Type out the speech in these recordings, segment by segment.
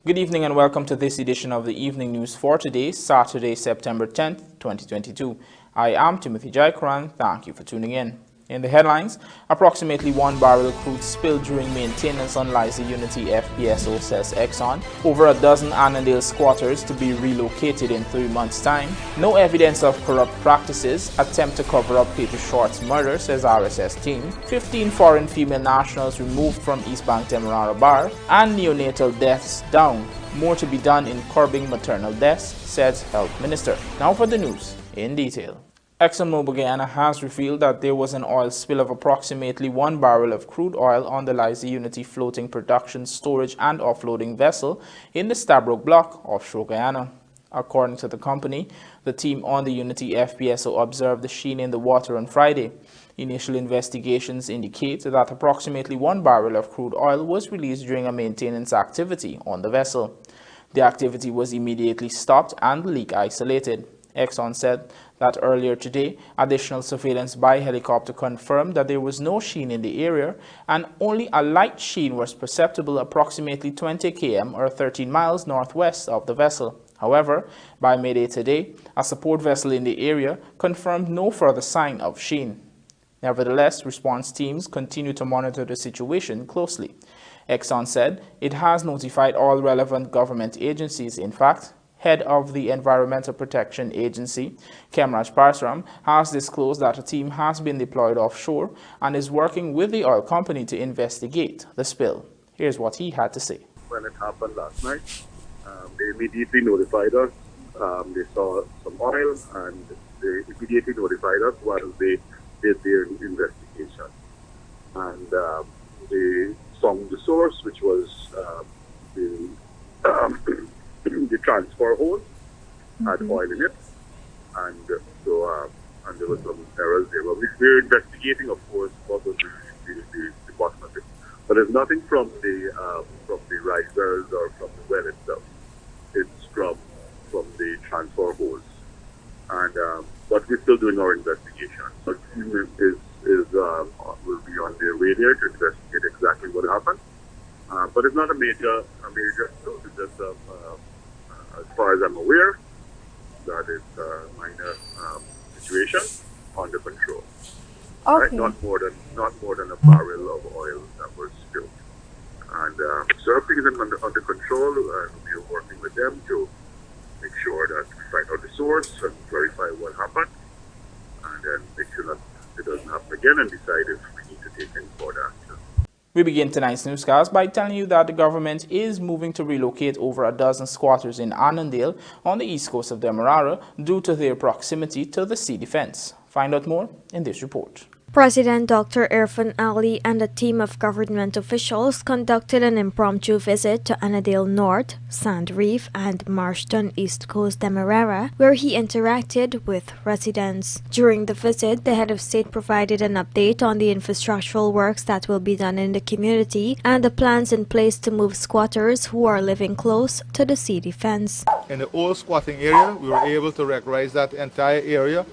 Good evening and welcome to this edition of the Evening News for today, Saturday, September 10th, 2022. I am Timothy Jaikaran. Thank you for tuning in. In the headlines, approximately 1 barrel of crude spilled during maintenance on Liza Unity FPSO, says EXXON. Over a dozen Annandale squatters to be relocated in 3 months' time. No evidence of corrupt practices. Attempt to cover up Peter Short's murder, says RSS team. 15 foreign female nationals removed from East Bank Demerara Bar. And neonatal deaths down. More to be done in curbing maternal deaths, says Health Minister. Now for the news in detail. ExxonMobil Guyana has revealed that there was an oil spill of approximately 1 barrel of crude oil on the Liza Unity floating production, storage and offloading vessel in the Stabroek block offshore Guyana. According to the company, the team on the Unity FPSO observed the sheen in the water on Friday. Initial investigations indicate that approximately 1 barrel of crude oil was released during a maintenance activity on the vessel. The activity was immediately stopped and the leak isolated. EXXON said that earlier today, additional surveillance by helicopter confirmed that there was no sheen in the area and only a light sheen was perceptible approximately 20 km or 13 miles northwest of the vessel. However, by midday today, a support vessel in the area confirmed no further sign of sheen. Nevertheless, response teams continue to monitor the situation closely. EXXON said it has notified all relevant government agencies. In fact, Head of the Environmental Protection Agency, Kemraj Parsram, has disclosed that a team has been deployed offshore and is working with the oil company to investigate the spill. Here's what he had to say. When it happened last night, they immediately notified us. They saw some oil and they immediately notified us while they did their investigation. And they found the source, which was the transfer hose had oil in it, and so and there were some errors there. But we're investigating, of course, what was the bottom of it. But there's nothing from the risers or from the well itself. It's from the transfer hose, and but we're still doing our investigation. So the team will be on their way there to investigate exactly what happened. But it's not a major spill. It's just as far as I'm aware, that is a minor situation under control. Okay. Right? Not more than a barrel of oil that was spilled. And so everything is under control, and we're working with them to make sure that we find out the source and verify what happened, and then make sure that it doesn't happen again and decide if we need to take any further action. We begin tonight's newscast by telling you that the government is moving to relocate over a dozen squatters in Annandale on the east coast of Demerara due to their proximity to the sea defense. Find out more in this report. President Dr. Irfan Ali and a team of government officials conducted an impromptu visit to Annandale North, Sand Reef, and Marston East Coast Demerara, where he interacted with residents. During the visit, the head of state provided an update on the infrastructural works that will be done in the community and the plans in place to move squatters who are living close to the sea defense. In the old squatting area, we were able to regularize that entire area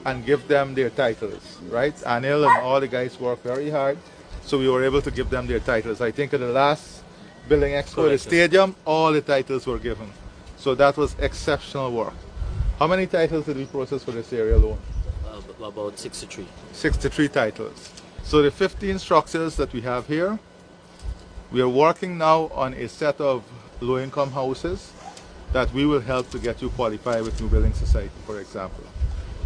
and give them their titles, right? Anil and all the guys worked very hard, so we were able to give them their titles. I think at the last building expo, the stadium, all the titles were given. So that was exceptional work. How many titles did we process for this area alone? About 63. 63 titles. So the 15 structures that we have here, we are working now on a set of low-income houses that we will help to get you qualified with New Building Society, for example.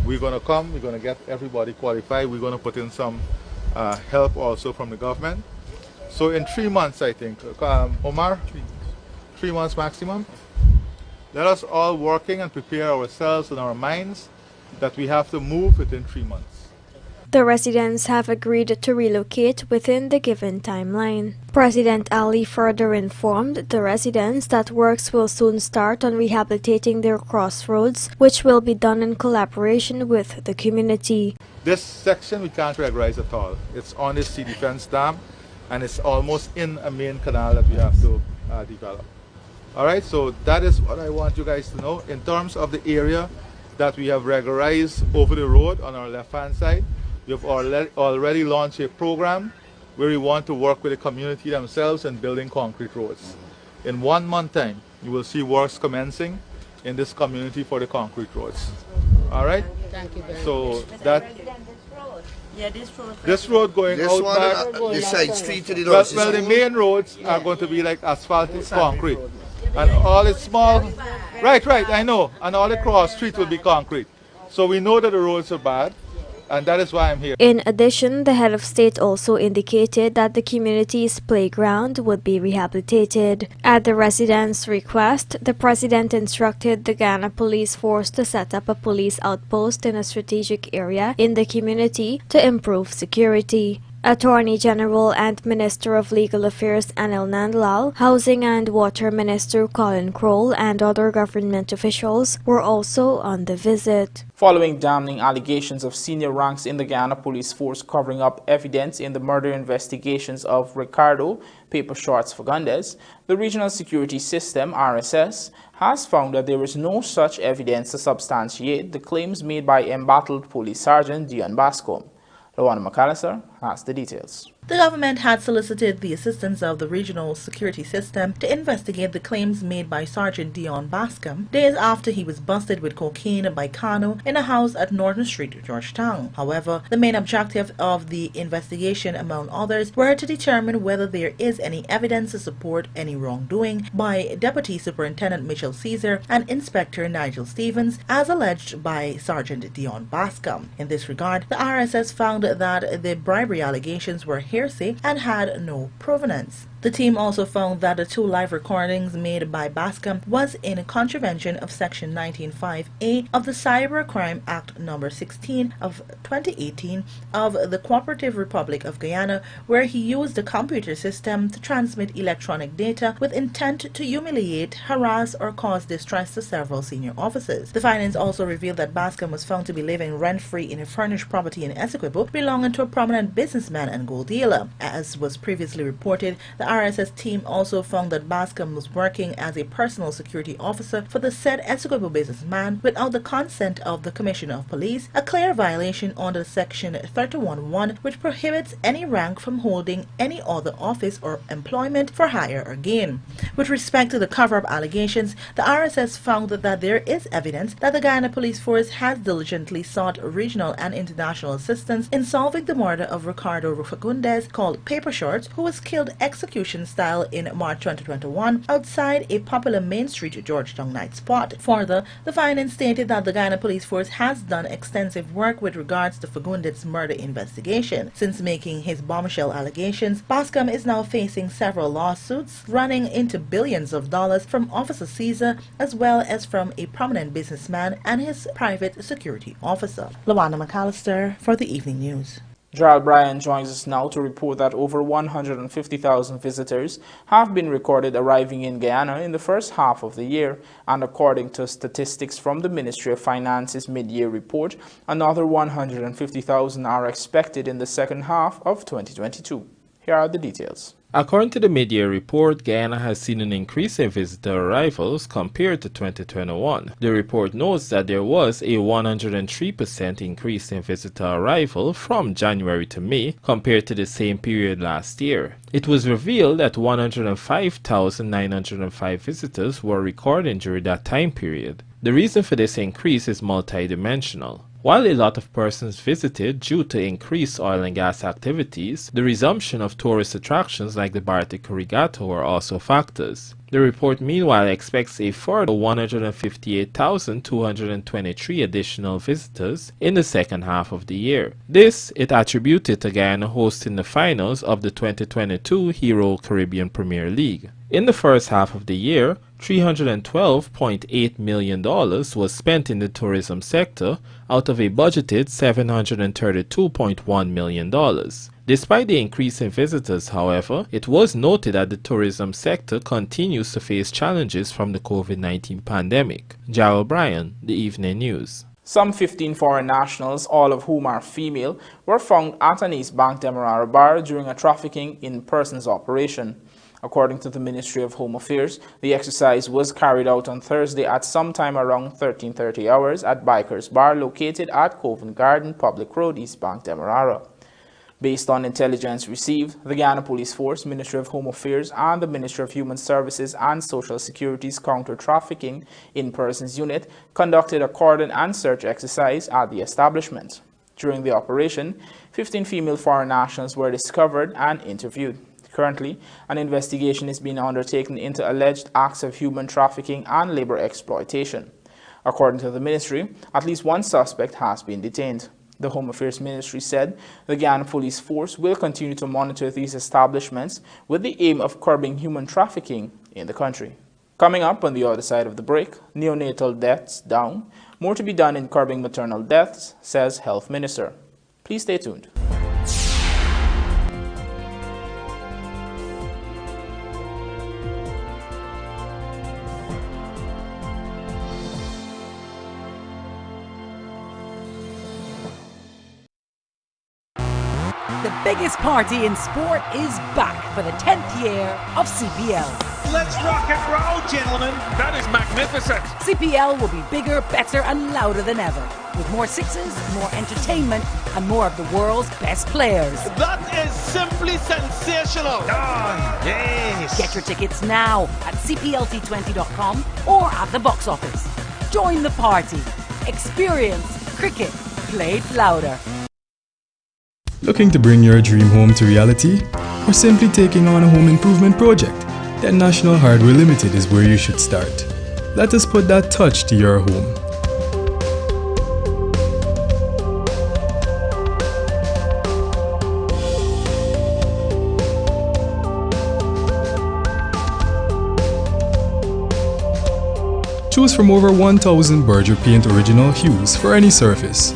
We're going to come, we're going to get everybody qualified, we're going to put in some help also from the government. So in 3 months, I think, Omar, 3 months maximum, let us all working and prepare ourselves and our minds that we have to move within 3 months. The residents have agreed to relocate within the given timeline. President Ali further informed the residents that works will soon start on rehabilitating their crossroads, which will be done in collaboration with the community. This section we can't regularize at all. It's on the sea defense dam, and it's almost in a main canal that we have to develop. All right, so that is what I want you guys to know. In terms of the area that we have regularized over the road on our left-hand side, we have already launched a program where we want to work with the community themselves in building concrete roads. In 1 month time, you will see works commencing in this community for the concrete roads. All right? Thank you very So that Yeah, this road. this road going This out one, back, this side street to the well, north. the main roads are going to be like asphalted concrete. And all its small, right, I know, and all the cross street will be concrete. So we know that the roads are bad, and that is why I'm here. In addition, the head of state also indicated that the community's playground would be rehabilitated. At the residents' request, the president instructed the Guyana Police Force to set up a police outpost in a strategic area in the community to improve security. Attorney General and Minister of Legal Affairs Annandale, Housing and Water Minister Colin Crowell, and other government officials were also on the visit. Following damning allegations of senior ranks in the Guyana Police Force covering up evidence in the murder investigations of Ricardo Paper Shorts Fagundes, the Regional Security System, RSS, has found that there is no such evidence to substantiate the claims made by embattled Police Sergeant Dion Bascom. Luana McAllister has the details. The government had solicited the assistance of the Regional Security System to investigate the claims made by Sergeant Dion Bascom days after he was busted with cocaine by Kano in a house at Northern Street, Georgetown. However, the main objective of the investigation, among others, were to determine whether there is any evidence to support any wrongdoing by Deputy Superintendent Mitchell Caesar and Inspector Nigel Stevens, as alleged by Sergeant Dion Bascom. In this regard, the RSS found that the bribery allegations were hearsay and had no provenance. The team also found that the 2 live recordings made by Bascom was in contravention of Section 19.5A of the Cybercrime Act No. 16 of 2018 of the Cooperative Republic of Guyana, where he used the computer system to transmit electronic data with intent to humiliate, harass, or cause distress to several senior officers. The findings also revealed that Bascom was found to be living rent-free in a furnished property in Essequibo belonging to a prominent businessman and gold dealer. As was previously reported, the RSS team also found that Bascom was working as a personal security officer for the said Essequibo businessman without the consent of the Commissioner of Police, a clear violation under Section 31(1), which prohibits any rank from holding any other office or employment for hire or gain. With respect to the cover-up allegations, the RSS found that there is evidence that the Guyana Police Force has diligently sought regional and international assistance in solving the murder of Ricardo Fagundes, called Paper Shorts, who was killed execution style in March 2021 outside a popular Main Street Georgetown night spot. Further, the findings stated that the Guyana Police Force has done extensive work with regards to Fagundes' murder investigation. Since making his bombshell allegations, Bascom is now facing several lawsuits running into billions of dollars from Officer Caesar as well as from a prominent businessman and his private security officer. Luana McAllister for the Evening News. Gerald Bryan joins us now to report that over 150,000 visitors have been recorded arriving in Guyana in the first half of the year, and according to statistics from the Ministry of Finance's mid-year report, another 150,000 are expected in the second half of 2022. Here are the details. According to the mid-year report, Guyana has seen an increase in visitor arrivals compared to 2021. The report notes that there was a 103% increase in visitor arrival from January to May compared to the same period last year. It was revealed that 105,905 visitors were recorded during that time period. The reason for this increase is multidimensional. While a lot of persons visited due to increased oil and gas activities, the resumption of tourist attractions like the Bartic Regatta were also factors. The report meanwhile expects a further 158,223 additional visitors in the second half of the year. This it attributed to Guyana hosting the finals of the 2022 Hero Caribbean Premier League. In the first half of the year, $312.8 million was spent in the tourism sector out of a budgeted $732.1 million. Despite the increase in visitors, however, it was noted that the tourism sector continues to face challenges from the COVID-19 pandemic. Gerald Bryan, The Evening News. Some 15 foreign nationals, all of whom are female, were found at an East Bank Demerara bar during a trafficking in persons operation. According to the Ministry of Home Affairs, the exercise was carried out on Thursday at sometime around 13:30 hours at Bikers Bar located at Covent Garden Public Road, East Bank Demerara. Based on intelligence received, the Guyana Police Force, Ministry of Home Affairs, and the Ministry of Human Services and Social Security's Counter-Trafficking in Persons Unit conducted a cordon and search exercise at the establishment. During the operation, 15 female foreign nationals were discovered and interviewed. Currently, an investigation is being undertaken into alleged acts of human trafficking and labor exploitation. According to the ministry, at least one suspect has been detained. The Home Affairs Ministry said the Guyana Police Force will continue to monitor these establishments with the aim of curbing human trafficking in the country. Coming up on the other side of the break, neonatal deaths down. More to be done in curbing maternal deaths, says Health Minister. Please stay tuned. The biggest party in sport is back for the 10th year of CPL. Let's rock and roll, gentlemen. That is magnificent. CPL will be bigger, better and louder than ever, with more sixes, more entertainment and more of the world's best players. That is simply sensational. Oh, yes. Get your tickets now at cplt20.com or at the box office. Join the party. Experience cricket played louder. Looking to bring your dream home to reality? Or simply taking on a home improvement project? Then National Hardware Limited is where you should start. Let us put that touch to your home. Choose from over 1,000 Berger Paint original hues for any surface.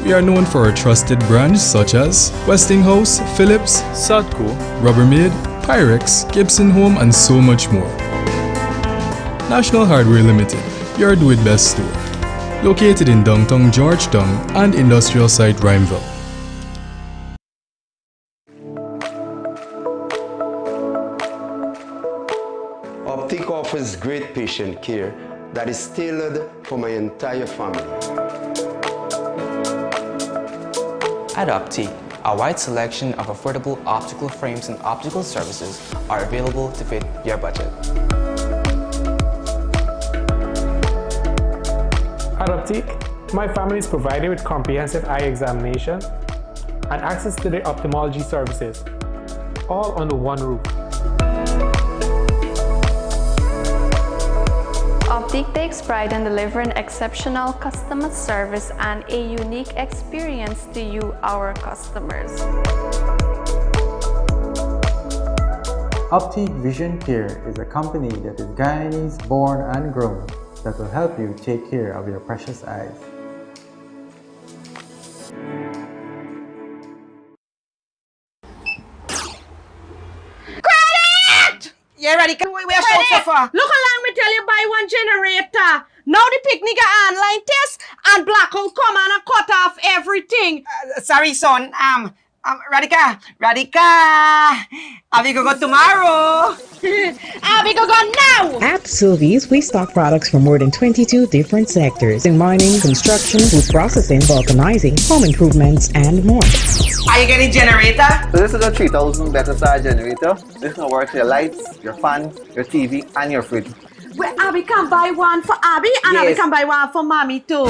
We are known for our trusted brands such as Westinghouse, Philips, Sadco, Rubbermaid, Pyrex, Gibson Home and so much more. National Hardware Limited, your do-it-best store. Located in downtown Georgetown and industrial site Rhymeville. APPROX offers great patient care that is tailored for my entire family. At APPROX, a wide selection of affordable optical frames and optical services are available to fit your budget. At APPROX, my family is provided with comprehensive eye examination and access to their ophthalmology services, all under one roof. APPROX takes pride in delivering exceptional customer service and a unique experience to you, our customers. APPROX Vision Care is a company that is Guyanese born and grown that will help you take care of your precious eyes. Yeah, ready? We are so far. Look along, me tell you, buy one generator. Now the picnic online test and blackout come and cut off everything. Sorry, son. Radhika, we go tomorrow. We go now. At Sylvie's, we stock products from more than 22 different sectors in mining, construction, food processing, vulcanizing, home improvements, and more. Are you getting generator? So this is a 3000 better side generator. This will work your lights, your fan, your TV, and your fridge. Well, Abby can buy one for Abby and Yes. Abby can buy one for Mommy too.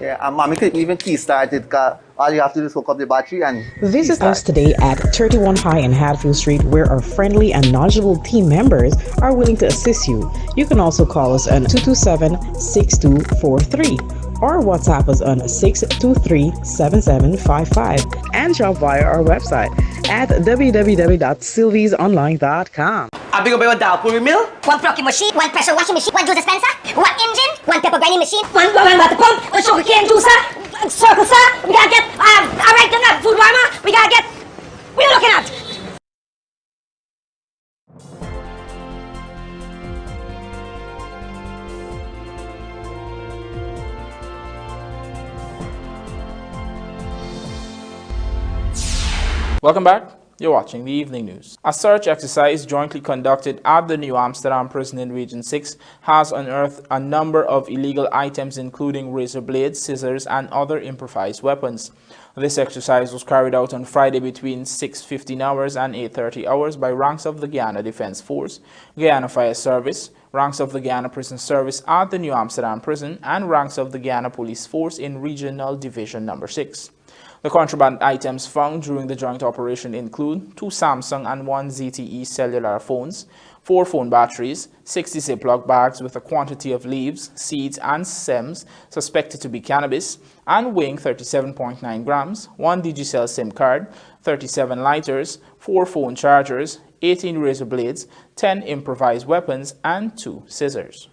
Yeah, and mommy can even key start it, cause all you have to do is hook up the battery and Visit us today at 31 High and Hatfield Street, where our friendly and knowledgeable team members are willing to assist you. You can also call us on 227-6243 or WhatsApp us on 623-7755 and shop via our website at www.sylviesonline.com. Abby go buy one Dalpuri mill, one plucking machine, one pressure washing machine, one juice dispenser, one engine, one pepper grinding machine, one water pump, one sugar cane juicer, circle sir. We gotta get alright then that food warmer. We gotta get. What are you looking at? Welcome back. You're watching the evening news. A search exercise jointly conducted at the New Amsterdam prison in Region 6 has unearthed a number of illegal items including razor blades, scissors, and other improvised weapons. This exercise was carried out on Friday between 6:15 hours and 8:30 hours by ranks of the Guyana Defense Force, Guyana Fire Service, ranks of the Guyana Prison Service at the New Amsterdam prison, and ranks of the Guyana Police Force in Regional Division Number 6. The contraband items found during the joint operation include 2 Samsung and 1 ZTE cellular phones, 4 phone batteries, 60 Ziploc bags with a quantity of leaves, seeds, and stems suspected to be cannabis, and weighing 37.9 grams, 1 Digicel SIM card, 37 lighters, 4 phone chargers, 18 razor blades, 10 improvised weapons, and 2 scissors.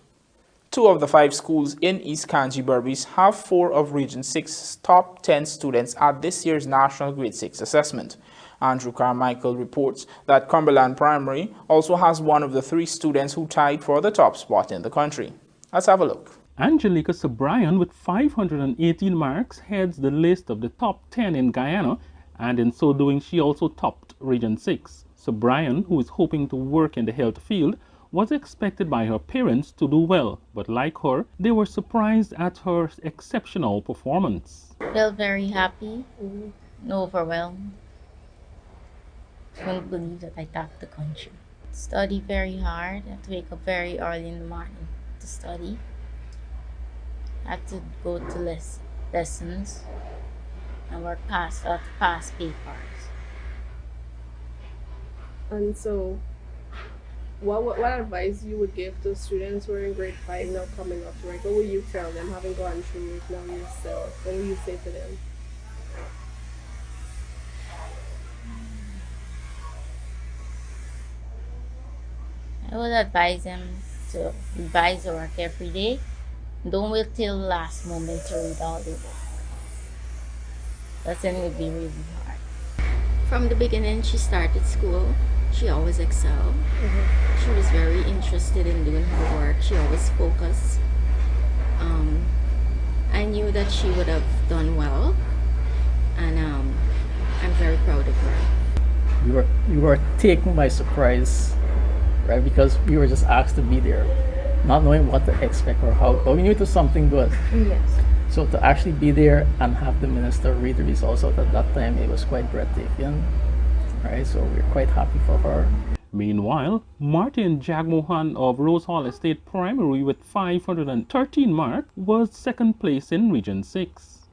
2 of the 5 schools in East Kanji Berbice have 4 of Region 6's top 10 students at this year's National Grade 6 assessment. Andrew Carmichael reports that Cumberland Primary also has 1 of the 3 students who tied for the top spot in the country. Let's have a look. Angelica Sobrian with 518 marks heads the list of the top 10 in Guyana, and in so doing she also topped Region 6. Sobrian, who is hoping to work in the health field, was expected by her parents to do well, but like her, they were surprised at her exceptional performance. Felt very happy and overwhelmed. Couldn't believe that I topped the country. Study very hard. I had to wake up very early in the morning to study. I had to go to lessons and work past papers. And so, what advice you would give to students who are in grade 5 now coming up to it? What would you tell them, having gone through it now yourself? What would you say to them? I would advise them to revise their work every day. Don't wait till the last moment to read all the book. That's when it would be really hard. From the beginning, she started school. She always excelled. She was very interested in doing her work. She always focused. I knew that she would have done well, and I'm very proud of her. You were taken by surprise, right? Because we were just asked to be there, not knowing what to expect or how, but we knew it was something good. Yes. So to actually be there and have the minister read the results out at that time, it was quite breathtaking. Right, so we're quite happy for her. Meanwhile, Martin Jagmohan of Rose Hall Estate Primary with 513 marks was second place in Region 6.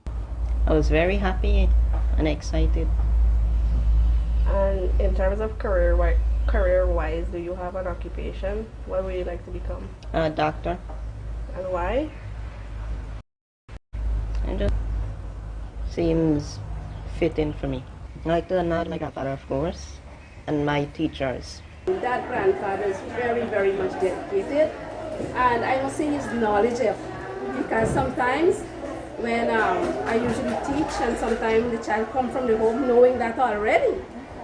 I was very happy and excited. And in terms of career-wise, do you have an occupation? What would you like to become? A doctor. And why? It just seems fitting for me. I like to honor my grandfather, of course, and my teachers. That grandfather is very, very much dedicated, and I must say he's knowledgeable, because sometimes when I usually teach, and sometimes the child come from the home knowing that already.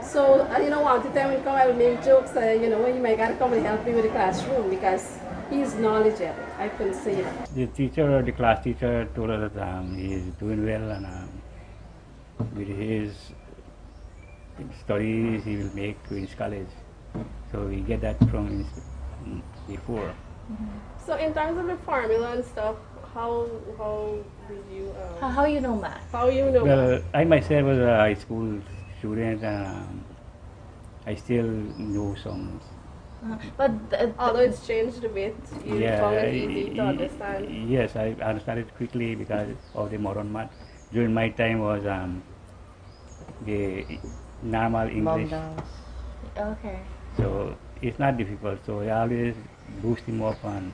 So, one time when come, I will make jokes, when you might gotta come and help me with the classroom, because he's knowledgeable. I can say that. The teacher, the class teacher, told us that he's doing well, and with his studies he will make Queen's College. So we get that from before. So in terms of the formula and stuff, how did you... how you know math? How you know math? I myself was a high school student, and I still know some. But although it's changed a bit, you found it easy to understand? Yes, I understand it quickly because of the modern math. During my time was the normal English. Okay. So it's not difficult. So I always boost him up and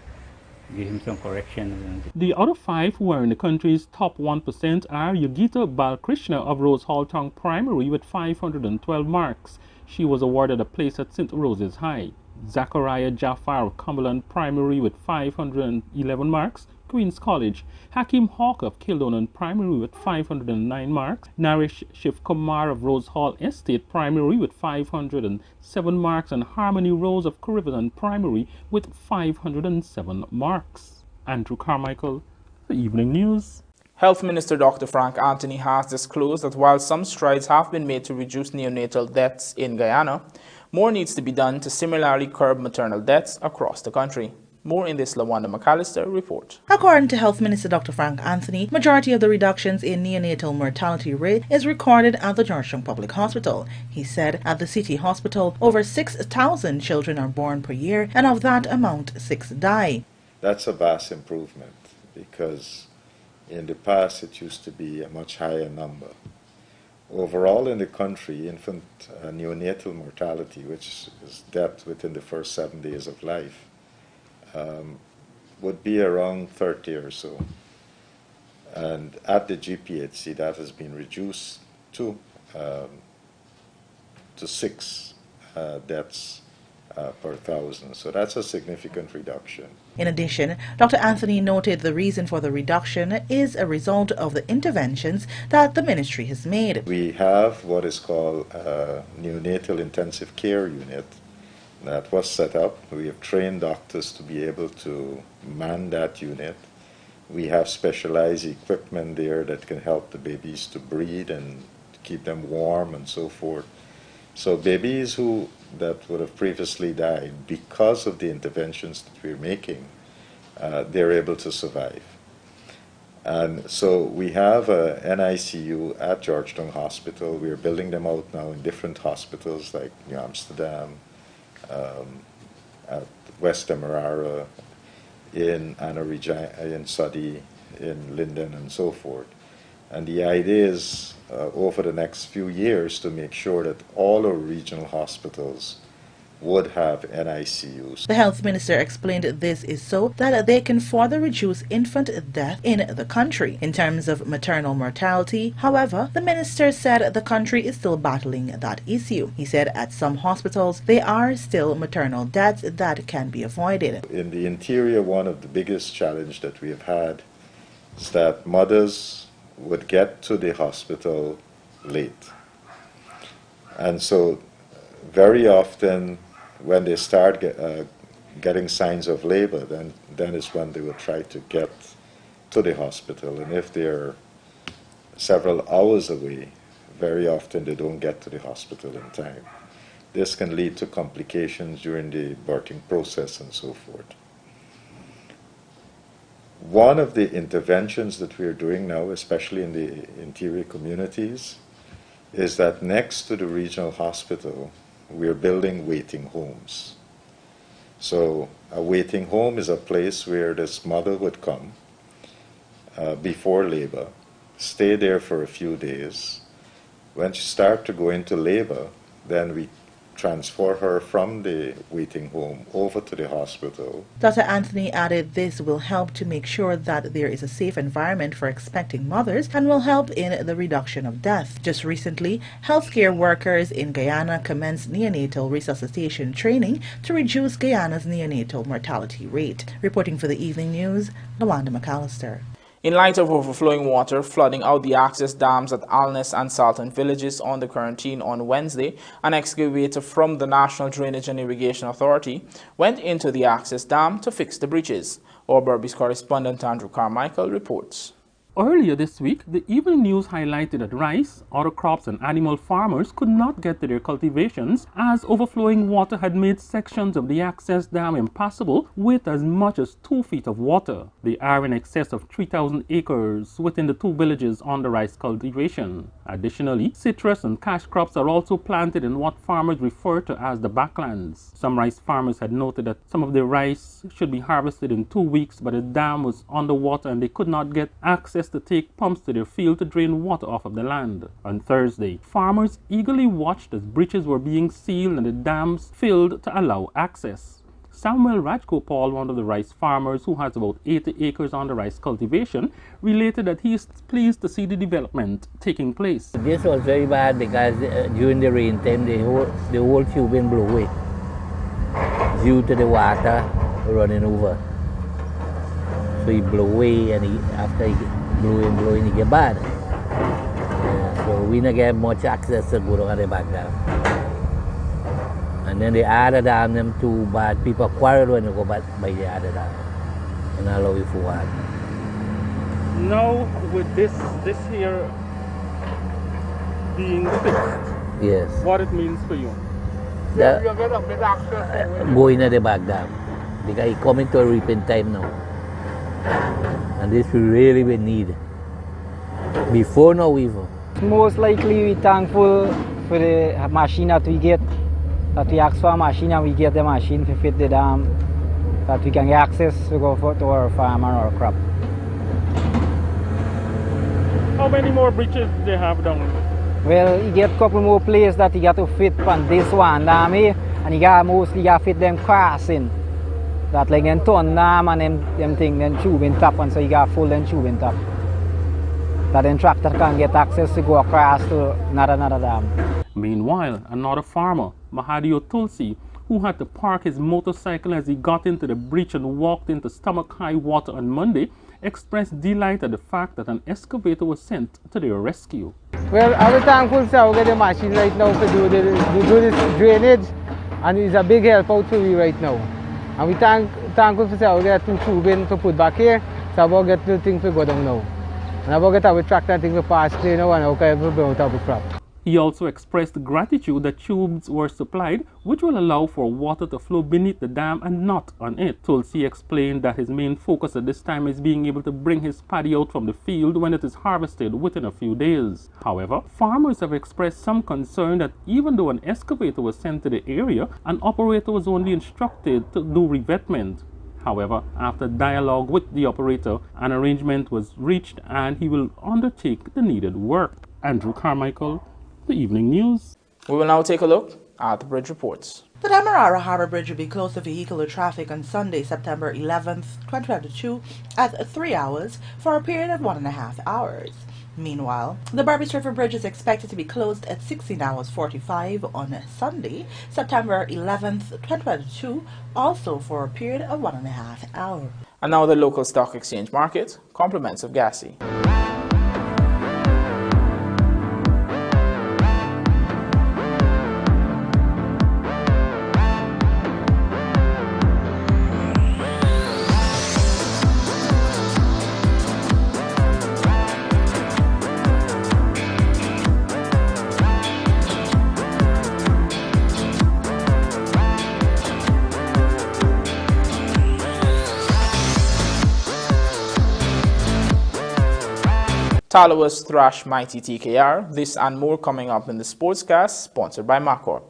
give him some corrections. The other 5 who are in the country's top 1% are Yogita Balkrishna of Rose Hall Town Primary with 512 marks. She was awarded a place at St. Rose's High. Zachariah Jafar of Cumberland Primary with 511 marks, Queen's College. Hakim Hawk of Kildonan Primary with 509 marks. Naresh Shivkumar of Rose Hall Estate Primary with 507 marks. And Harmony Rose of Corriverton Primary with 507 marks. Andrew Carmichael, The Evening News. Health Minister Dr. Frank Anthony has disclosed that while some strides have been made to reduce neonatal deaths in Guyana, more needs to be done to similarly curb maternal deaths across the country. More in this LaWanda McAllister report. According to Health Minister Dr. Frank Anthony, majority of the reductions in neonatal mortality rate is recorded at the Georgetown Public Hospital. He said at the City Hospital, over 6,000 children are born per year, and of that amount, 6 die. That's a vast improvement because in the past it used to be a much higher number. Overall in the country, infant neonatal mortality, which is death within the first 7 days of life, would be around 30 or so. And at the GPHC, that has been reduced to 6 deaths per 1,000. So that's a significant reduction. In addition, Dr. Anthony noted the reason for the reduction is a result of the interventions that the ministry has made. We have what is called a neonatal intensive care unit that was set up. We have trained doctors to be able to man that unit. We have specialized equipment there that can help the babies to breathe and to keep them warm and so forth. So babies that would have previously died because of the interventions that we're making, they're able to survive. And so we have a NICU at Georgetown Hospital. We're building them out now in different hospitals like Amsterdam, at West Demerara, in Anna Regina, in Suddy, in Linden, and so forth. And the idea is over the next few years to make sure that all our regional hospitals would have NICUs. The health minister explained this is so that they can further reduce infant death in the country. In terms of maternal mortality, however, the minister said the country is still battling that issue. He said at some hospitals there are still maternal deaths that can be avoided. In the interior, one of the biggest challenges that we have had is that mothers would get to the hospital late. And so very often when they start getting signs of labor, then is when they will try to get to the hospital. And if they're several hours away, very often they don't get to the hospital in time. This can lead to complications during the birthing process and so forth. One of the interventions that we are doing now, especially in the interior communities, is that next to the regional hospital, we're building waiting homes. So a waiting home is a place where this mother would come before labor, stay there for a few days. When she starts to go into labor, then we transfer her from the waiting home over to the hospital. Dr. Anthony added this will help to make sure that there is a safe environment for expecting mothers and will help in the reduction of death. Just recently, healthcare workers in Guyana commenced neonatal resuscitation training to reduce Guyana's neonatal mortality rate. Reporting for the Evening News, LaWanda McAllister. In light of overflowing water flooding out the access dams at Alness and Salton villages under quarantine on Wednesday, an excavator from the National Drainage and Irrigation Authority went into the access dam to fix the breaches. Our Berbice correspondent Andrew Carmichael reports. Earlier this week, the Evening News highlighted that rice, other crops and animal farmers could not get to their cultivations as overflowing water had made sections of the access dam impassable with as much as 2 feet of water. They are in excess of 3,000 acres within the 2 villages on the rice cultivation. Additionally, citrus and cash crops are also planted in what farmers refer to as the backlands. Some rice farmers had noted that some of their rice should be harvested in 2 weeks, but the dam was underwater and they could not get access to take pumps to their field to drain water off of the land. On Thursday, farmers eagerly watched as breaches were being sealed and the dams filled to allow access. Samuel Rajgopal, one of the rice farmers who has about 80 acres on the rice cultivation, related that he is pleased to see the development taking place. This was very bad because during the rain time the whole tubing blew away due to the water running over. So he blew away, and after he blew in, he get bad. So we don't get much access to go down the back dam. And then the other dam, them too bad. People quarrel when you go back by the other dam and allow you for water. Now with this here being fixed, yes, what it means for you? Going at the back dam because it's coming to a reaping time now, and this we really will need before now even. Most likely we thankful for the machine that we get, that we ask for a machine and we get the machine to fit the dam, that we can get access to go to our farm and our crop. How many more bridges they have down? Well, you get a couple more places that you got to fit on this one dam here, and you got mostly got to fit them crossing. That like them ton dam and them thing, then tubing top, and so you got full then tubing top. That then tractor can get access to go across to another dam. Meanwhile, another farmer, Mahadio Tulsi, who had to park his motorcycle as he got into the breach and walked into stomach-high water on Monday, expressed delight at the fact that an excavator was sent to their rescue. Well, I'm thankful to get the machine right now to do this drainage, and it's a big help out for me right now. And we thankful to get two tubing to put back here, so we'll get the thing to go down now. And I will get our tractor thing to pass through now, and I'll get out of the crop. He also expressed gratitude that tubes were supplied, which will allow for water to flow beneath the dam and not on it. Tulsi explained that his main focus at this time is being able to bring his paddy out from the field when it is harvested within a few days. However, farmers have expressed some concern that even though an excavator was sent to the area, an operator was only instructed to do revetment. However, after dialogue with the operator, an arrangement was reached and he will undertake the needed work. Andrew Carmichael, The Evening News. We will now take a look at the bridge reports. The Demerara Harbour Bridge will be closed to vehicular traffic on Sunday, September 11th, 2022 at 3 hours for a period of 1.5 hours. Meanwhile, the Barbies River Bridge is expected to be closed at 16 hours 45 on Sunday, September 11th, 2022, also for a period of 1.5 hours. And now the local stock exchange market, compliments of Gassy. Talawas thrash mighty TKR. This and more coming up in the Sportscast, sponsored by Macor.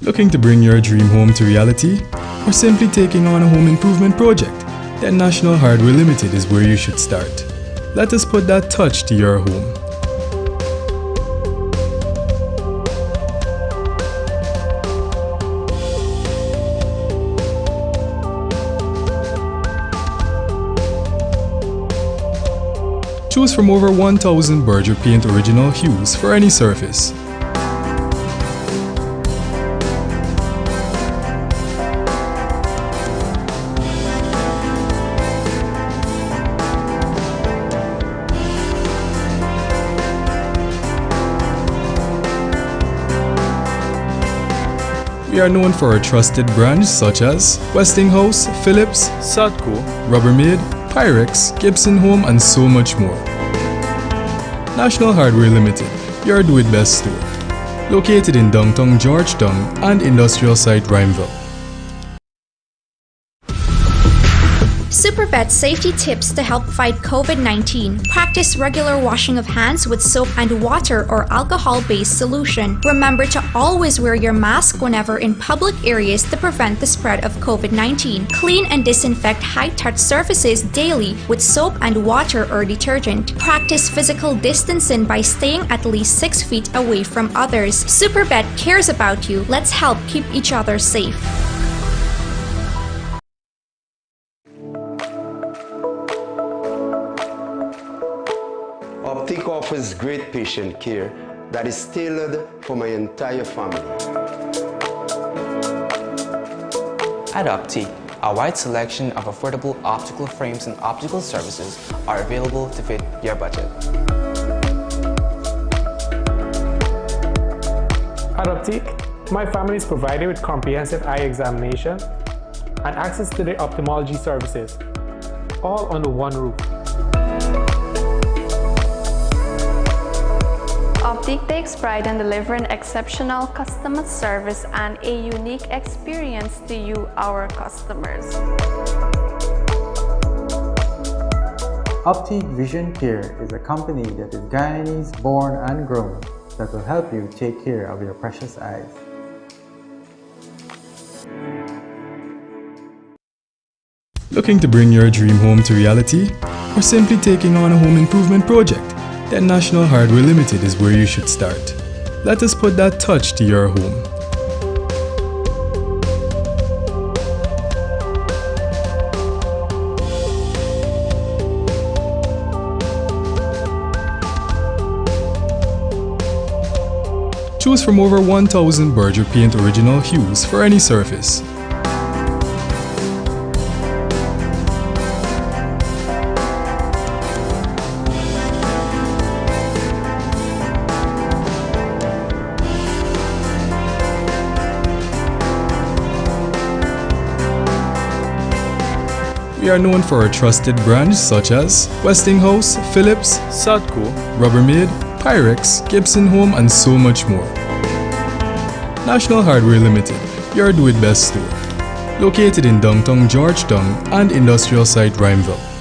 Looking to bring your dream home to reality? Or simply taking on a home improvement project? Then National Hardware Limited is where you should start. Let us put that touch to your home. Choose from over 1,000 Berger Paint original hues for any surface. We are known for our trusted brands such as Westinghouse, Philips, Sadco, Rubbermaid, Pyrex, Gibson Home, and so much more. National Hardware Limited, your do-it-best store. Located in downtown Georgetown and industrial site Rhymeville. Supervet safety tips to help fight COVID-19. Practice regular washing of hands with soap and water or alcohol-based solution. Remember to always wear your mask whenever in public areas to prevent the spread of COVID-19. Clean and disinfect high-touch surfaces daily with soap and water or detergent. Practice physical distancing by staying at least 6 feet away from others. Supervet cares about you. Let's help keep each other safe. Optic offers great patient care that is tailored for my entire family. At Optic, a wide selection of affordable optical frames and optical services are available to fit your budget. At Optique, my family is provided with comprehensive eye examination and access to the ophthalmology services, all under one roof. Optique takes pride in delivering exceptional customer service and a unique experience to you, our customers. Optique Vision Care is a company that is Guyanese born and grown that will help you take care of your precious eyes. Looking to bring your dream home to reality? Or simply taking on a home improvement project? Then National Hardware Limited is where you should start. Let us put that touch to your home. Choose from over 1,000 Berger Paint original hues for any surface. We are known for our trusted brands such as Westinghouse, Philips, Sadco, Rubbermaid, Pyrex, Gibson Home and so much more. National Hardware Limited, your do-it-best store. Located in downtown Georgetown and industrial site Rhymeville.